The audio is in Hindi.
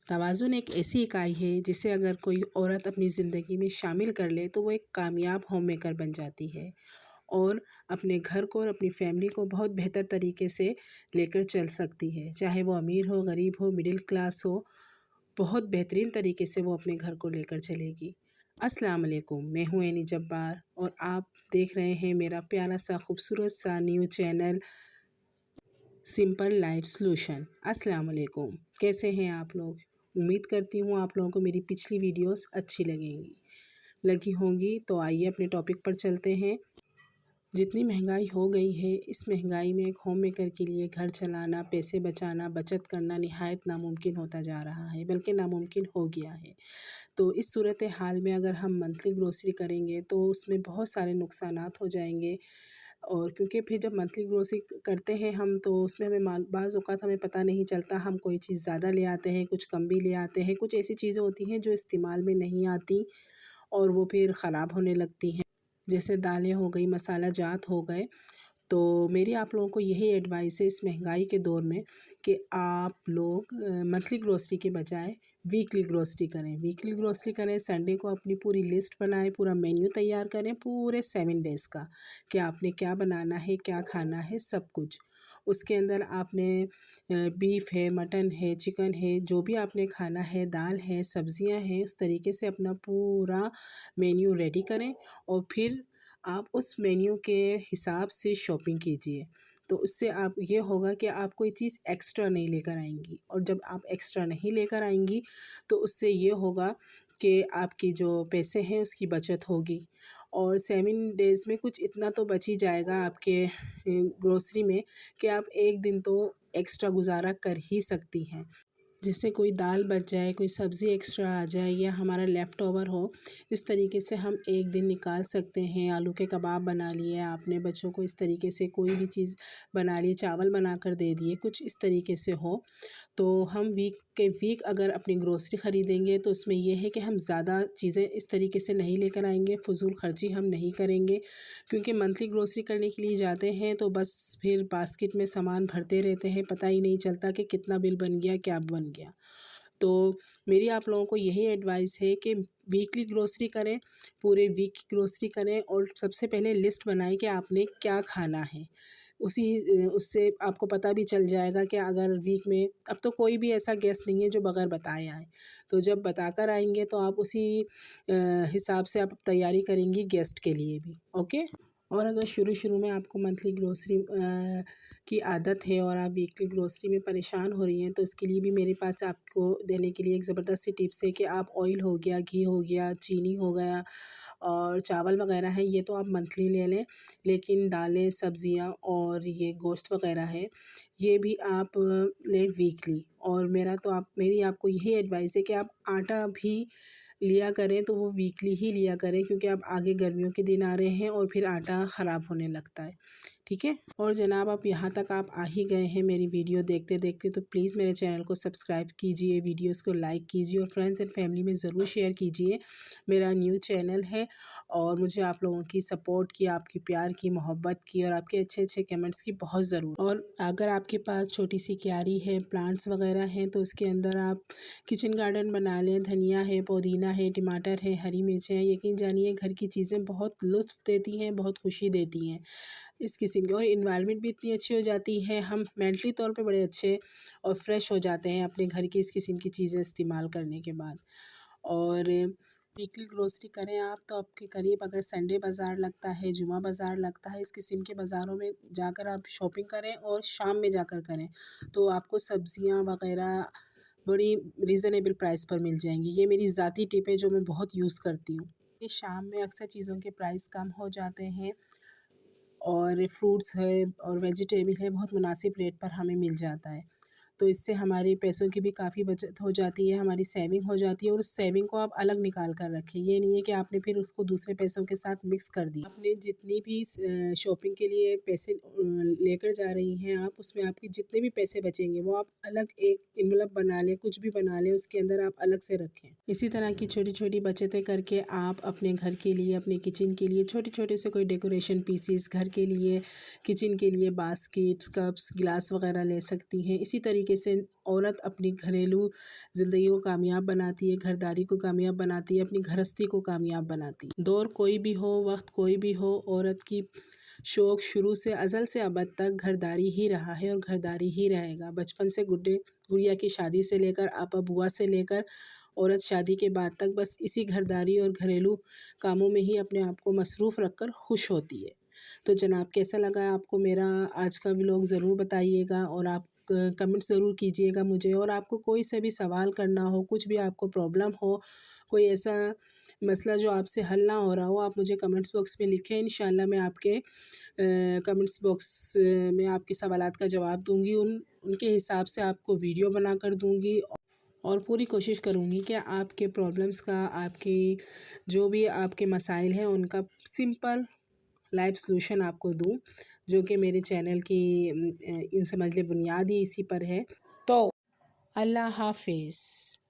तवाज़ुन एक ऐसी इकाई है जिसे अगर कोई औरत अपनी ज़िंदगी में शामिल कर ले तो वो एक कामयाब होम मेकर बन जाती है और अपने घर को और अपनी फैमिली को बहुत बेहतर तरीके से लेकर चल सकती है। चाहे वो अमीर हो, गरीब हो, मिडिल क्लास हो, बहुत बेहतरीन तरीके से वो अपने घर को लेकर चलेगी। अस्सलाम वालेकुम, मैं हूँ एनी जब्बार और आप देख रहे हैं मेरा प्यारा सा खूबसूरत सा new channel simple life solution. अस्सलाम वालेकुम, कैसे हैं आप लोग? उम्मीद करती हूँ आप लोगों को मेरी पिछली वीडियोस अच्छी लगी होंगी। तो आइए अपने टॉपिक पर चलते हैं। जितनी महंगाई हो गई है, इस महंगाई में एक होम मेकर के लिए घर चलाना, पैसे बचाना, बचत करना निहायत नामुमकिन होता जा रहा है, बल्कि नामुमकिन हो गया है। तो इस सूरत हाल में अगर हम मंथली ग्रोसरी करेंगे तो उसमें बहुत सारे नुकसानात हो जाएंगे। और क्योंकि फिर जब मंथली ग्रोसरी करते हैं हम तो उसमें हमें बाज़ औक़ात हमें पता नहीं चलता, हम कोई चीज़ ज़्यादा ले आते हैं, कुछ कम भी ले आते हैं। कुछ ऐसी चीज़ें होती हैं जो इस्तेमाल में नहीं आती और वो फिर ख़राब होने लगती हैं, जैसे दालें हो गई, मसाला जात हो गए। तो मेरी आप लोगों को यही एडवाइस है इस महंगाई के दौर में कि आप लोग मंथली ग्रोसरी के बजाय वीकली ग्रोसरी करें। वीकली ग्रोसरी करें, संडे को अपनी पूरी लिस्ट बनाएं, पूरा मेन्यू तैयार करें पूरे 7 डेज़ का कि आपने क्या बनाना है, क्या खाना है, सब कुछ। उसके अंदर आपने बीफ है, मटन है, चिकन है, जो भी आपने खाना है, दाल है, सब्जियां हैं, उस तरीके से अपना पूरा मेन्यू रेडी करें और फिर आप उस मेन्यू के हिसाब से शॉपिंग कीजिए। तो उससे आप ये होगा कि आप कोई चीज़ एक्स्ट्रा नहीं लेकर आएंगी, और जब आप एक्स्ट्रा नहीं लेकर आएंगी तो उससे ये होगा कि आपकी जो पैसे हैं उसकी बचत होगी। और 7 डेज़ में कुछ इतना तो बच ही जाएगा आपके ग्रोसरी में कि आप एक दिन तो एक्स्ट्रा गुजारा कर ही सकती हैं। जैसे कोई दाल बच जाए, कोई सब्ज़ी एक्स्ट्रा आ जाए या हमारा लेफ़्ट ओवर हो, इस तरीके से हम एक दिन निकाल सकते हैं। आलू के कबाब बना लिए आपने, बच्चों को इस तरीके से कोई भी चीज़ बना ली, चावल बनाकर दे दिए, कुछ इस तरीके से हो। तो हम वीक के वीक अगर अपनी ग्रोसरी ख़रीदेंगे तो उसमें ये है कि हम ज़्यादा चीज़ें इस तरीके से नहीं लेकर आएंगे, फ़ुज़ूल ख़र्ची हम नहीं करेंगे। क्योंकि मंथली ग्रोसरी करने के लिए जाते हैं तो बस फिर बास्केट में सामान भरते रहते हैं, पता ही नहीं चलता कि कितना बिल बन गया, क्या बन गया। तो मेरी आप लोगों को यही एडवाइस है कि वीकली ग्रोसरी करें, पूरे वीक की ग्रोसरी करें और सबसे पहले लिस्ट बनाएं कि आपने क्या खाना है। उससे आपको पता भी चल जाएगा कि अगर वीक में, अब तो कोई भी ऐसा गेस्ट नहीं है जो बगैर बताए आए, तो जब बताकर आएंगे तो आप उसी हिसाब से आप तैयारी करेंगी गेस्ट के लिए भी। ओके। और अगर शुरू में आपको मंथली ग्रोसरी की आदत है और आप वीकली ग्रोसरी में परेशान हो रही हैं तो इसके लिए भी मेरे पास आपको देने के लिए एक ज़बरदस्त सी टिप्स है कि आप ऑयल हो गया, घी हो गया, चीनी हो गया और चावल वगैरह है, ये तो आप मंथली ले लें। लेकिन दालें, सब्जियां और ये गोश्त वगैरह है, ये भी आप लें वीकली। और मेरी आपको यही एडवाइस है कि आप आटा भी लिया करें तो वो वीकली ही लिया करें, क्योंकि अब आगे गर्मियों के दिन आ रहे हैं और फिर आटा ख़राब होने लगता है। ठीक है। और जनाब, आप यहाँ तक आप आ ही गए हैं मेरी वीडियो देखते देखते तो प्लीज़ मेरे चैनल को सब्सक्राइब कीजिए, वीडियोस को लाइक कीजिए और फ्रेंड्स एंड फैमिली में ज़रूर शेयर कीजिए। मेरा न्यू चैनल है और मुझे आप लोगों की सपोर्ट की, आपकी प्यार की, मोहब्बत की और आपके अच्छे अच्छे कमेंट्स की बहुत ज़रूर। और अगर आपके पास छोटी सी क्यारी है, प्लांट्स वगैरह हैं, तो उसके अंदर आप किचन गार्डन बना लें। धनिया है, पुदीना है, टमाटर है, हरी मिर्च है। यकीन जानिए घर की चीज़ें बहुत लुत्फ़ देती हैं, बहुत खुशी देती हैं इस किस्म की। और इन्वायरमेंट भी इतनी अच्छी हो जाती है, हम मेंटली तौर पे बड़े अच्छे और फ्रेश हो जाते हैं अपने घर की इस किस्म की चीज़ें इस्तेमाल करने के बाद। और वीकली ग्रोसरी करें आप तो आपके करीब अगर संडे बाज़ार लगता है, जुमा बाज़ार लगता है, इस किस्म के बाज़ारों में जाकर आप शॉपिंग करें और शाम में जाकर करें तो आपको सब्ज़ियाँ वगैरह बड़ी रीज़नेबल प्राइस पर मिल जाएंगी। ये मेरी ज़ाती टिप है जो मैं बहुत यूज़ करती हूँ। ये शाम में अक्सर चीज़ों के प्राइस कम हो जाते हैं और फ्रूट्स है और वेजिटेबल है बहुत मुनासिब रेट पर हमें मिल जाता है। तो इससे हमारे पैसों की भी काफ़ी बचत हो जाती है, हमारी सेविंग हो जाती है। और उस सेविंग को आप अलग निकाल कर रखें, ये नहीं है कि आपने फिर उसको दूसरे पैसों के साथ मिक्स कर दिया। आपने जितनी भी शॉपिंग के लिए पैसे लेकर जा रही हैं आप, उसमें आपके जितने भी पैसे बचेंगे वो आप अलग एक एनवलप बना लें, कुछ भी बना लें, उसके अंदर आप अलग से रखें। इसी तरह की छोटी छोटी बचतें करके आप अपने घर के लिए, अपने किचन के लिए छोटे छोटे से कोई डेकोरेशन पीसीस, घर के लिए, किचन के लिए बास्केट्स, कप्स, गिलास वगैरह ले सकती हैं। इसी तरीके तरीके से औरत अपनी घरेलू ज़िंदगी को कामयाब बनाती है, घरदारी को कामयाब बनाती है, अपनी गृहस्थी को कामयाब बनाती है। दौर कोई भी हो, वक्त कोई भी हो, औरत की शौक़ शुरू से अज़ल से अबद तक घरदारी ही रहा है और घरदारी ही रहेगा। बचपन से गुड़िया की शादी से लेकर आपा बुआ से लेकर औरत शादी के बाद तक बस इसी घरदारी और घरेलू कामों में ही अपने आप को मसरूफ़ रख कर खुश होती है। तो जनाब, कैसा लगा आपको मेरा आज का व्लॉग ज़रूर बताइएगा और आप कमेंट ज़रूर कीजिएगा मुझे। और आपको कोई से भी सवाल करना हो, कुछ भी आपको प्रॉब्लम हो, कोई ऐसा मसला जो आपसे हल ना हो रहा हो, आप मुझे कमेंट्स बॉक्स में लिखें। इंशाल्लाह मैं आपके कमेंट्स बॉक्स में आपके सवालात का जवाब दूँगी। उनके हिसाब से आपको वीडियो बनाकर दूँगी और पूरी कोशिश करूँगी कि आपके प्रॉब्लम्स का, आपकी जो भी आपके मसाइल हैं उनका सिंपल लाइफ सॉल्यूशन आपको दूँ, जो कि मेरे चैनल की यूँ समझ लें बुनियाद ही इसी पर है। तो अल्लाह हाफ़िज़।